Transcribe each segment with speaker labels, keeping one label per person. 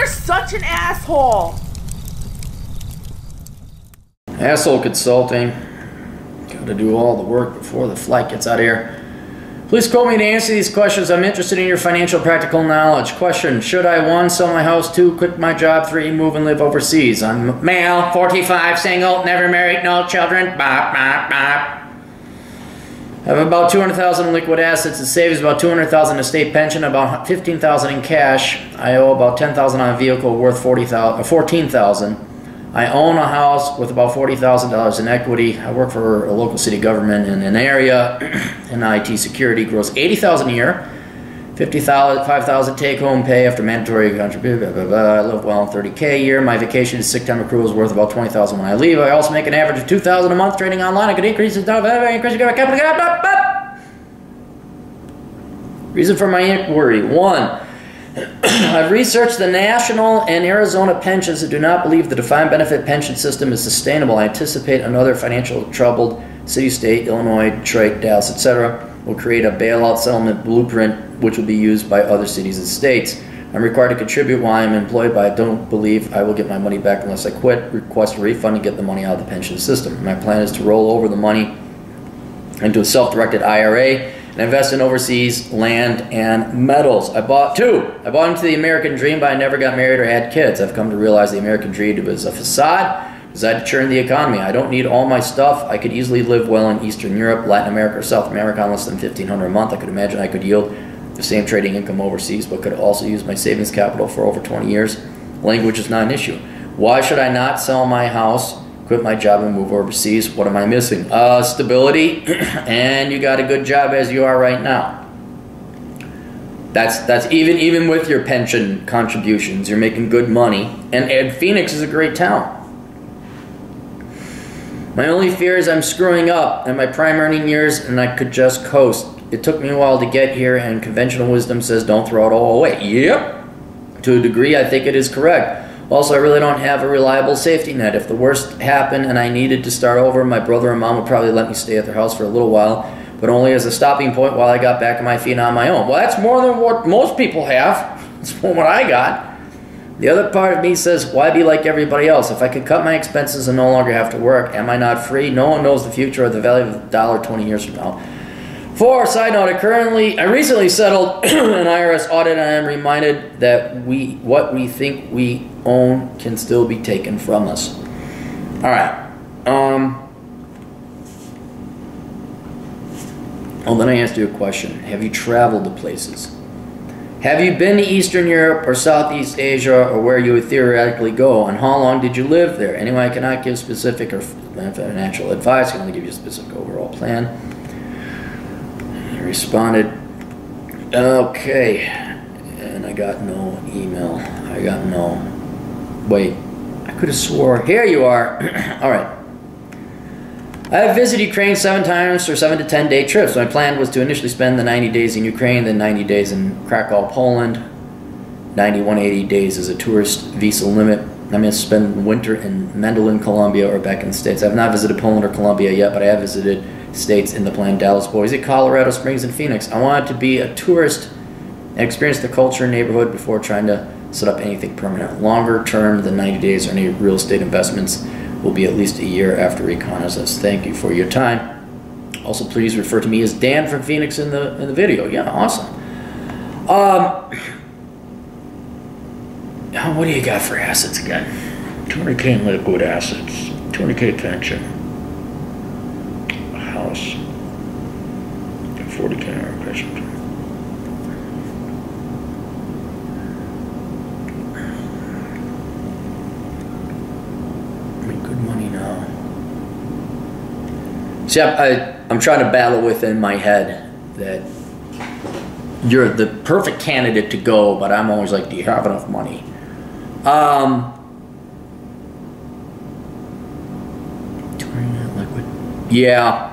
Speaker 1: You're such an asshole.
Speaker 2: Asshole consulting. Gotta do all the work before the flight gets out of here. Please quote me to answer these questions. I'm interested in your financial practical knowledge. Question: should I 1, sell my house, 2, quit my job, 3, move and live overseas? I'm male, 45, single, never married, no children. Bop, bop, bop. I have about $200,000 in liquid assets and savings, about $200,000 in state pension, about $15,000 in cash. I owe about $10,000 on a vehicle worth $14,000. I own a house with about $40,000 in equity. I work for a local city government in an area in IT security. Gross $80,000 a year, $5,000 take-home pay after mandatory contribution. Blah, blah, blah. I live well on $30K a year. My vacation and sick time accrual is worth about $20,000 when I leave. I also make an average of $2,000 a month trading online. I could increase it. Reason for my inquiry: 1. I've researched the national and Arizona pensions and do not believe the defined benefit pension system is sustainable. I anticipate another financial troubled city, state, Illinois, Detroit, Dallas, etc. will create a bailout settlement blueprint which will be used by other cities and states. I'm required to contribute while I'm employed, but I don't believe I will get my money back unless I quit, request a refund, and get the money out of the pension system. My plan is to roll over the money into a self-directed IRA and invest in overseas land and metals. I bought into the American dream, but I never got married or had kids. I've come to realize the American dream was a facade designed to churn the economy. I don't need all my stuff. I could easily live well in Eastern Europe, Latin America, or South America on less than $1,500 a month. I could imagine I could yield the same trading income overseas, but could also use my savings capital for over 20 years. Language is not an issue. Why should I not sell my house, quit my job, and move overseas? What am I missing? Stability, and you got a good job as you are right now. That's even with your pension contributions, you're making good money, and Phoenix is a great town. My only fear is I'm screwing up in my prime earning years, and I could just coast. It took me a while to get here, and conventional wisdom says don't throw it all away. Yep, to a degree, I think it is correct. Also, I really don't have a reliable safety net. If the worst happened and I needed to start over, my brother and mom would probably let me stay at their house for a little while, but only as a stopping point while I got back on my feet on my own. Well, that's more than what most people have. That's what I got. The other part of me says, why be like everybody else? If I could cut my expenses and no longer have to work, am I not free? No one knows the future or the value of the dollar 20 years from now. 4, side note, I recently settled an IRS audit, and I am reminded that what we think we own can still be taken from us. All right. Well, then I asked you a question. Have you traveled to places? Have you been to Eastern Europe or Southeast Asia, or where you would theoretically go, and how long did you live there? Anyway, I cannot give specific or financial advice. I can only give you a specific overall plan. He responded, okay, and I got no email. Wait, I could have swore. Here you are. All right. I have visited Ukraine 7 times for 7 to 10 day trips. My plan was to initially spend the 90 days in Ukraine, then 90 days in Krakow, Poland. 180 days is a tourist visa limit. I'm going to spend winter in Medellin, Colombia, or back in the States. I have not visited Poland or Colombia yet, but I have visited states in the plan: Dallas, Boise, Colorado Springs, and Phoenix. I wanted to be a tourist and experience the culture and neighborhood before trying to set up anything permanent. Longer term than 90 days or any real estate investments will be at least a year after reconnaissance. Thank you for your time. Also, please refer to me as Dan from Phoenix in the video. Yeah, awesome. What do you got for assets again?
Speaker 3: 200K in liquid assets, 200K pension, a house, 40K in our pension.
Speaker 2: See, I'm trying to battle within my head that you're the perfect candidate to go, but I'm always like, do you have enough money? Yeah,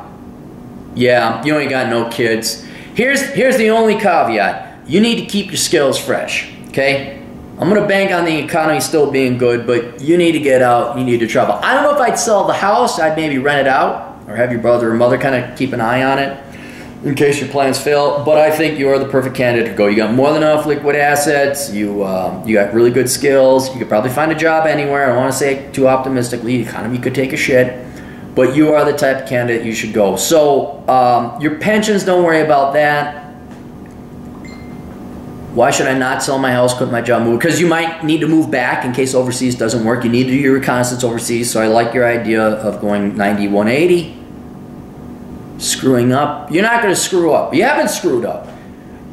Speaker 2: you ain't got no kids. Here's the only caveat. You need to keep your skills fresh, okay? I'm going to bank on the economy still being good, but you need to get out, you need to travel. I don't know if I'd sell the house, I'd maybe rent it out, or have your brother or mother kind of keep an eye on it. in case your plans fail. But I think you are the perfect candidate to go. You got more than enough liquid assets. You got really good skills. You could probably find a job anywhere. I don't want to say too optimistically. The economy could take a shit. But you are the type of candidate you should go. So your pensions, don't worry about that. Why should I not sell my house, quit my job, move? Because you might need to move back in case overseas doesn't work. You need to do your reconnaissance overseas. So I like your idea of going 90, 180. Screwing up. You're not going to screw up. You haven't screwed up.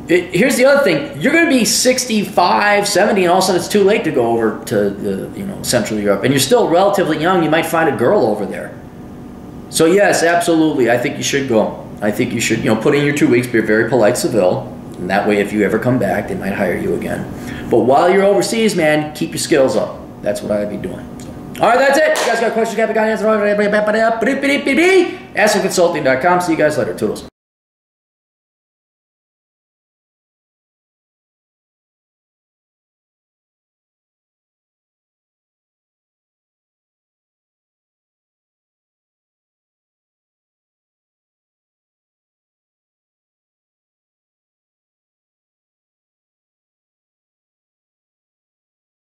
Speaker 2: Here's the other thing. You're going to be 65, 70, and all of a sudden it's too late to go over to Central Europe. And you're still relatively young. You might find a girl over there. So yes, absolutely. I think you should go. I think you should, put in your 2 weeks, be very polite, civil. And that way, if you ever come back, they might hire you again. But while you're overseas, man, keep your skills up. That's what I'd be doing. So. All right, that's it. You guys got questions? Got an answer? AskConsulting.com. See you guys later. Toodles.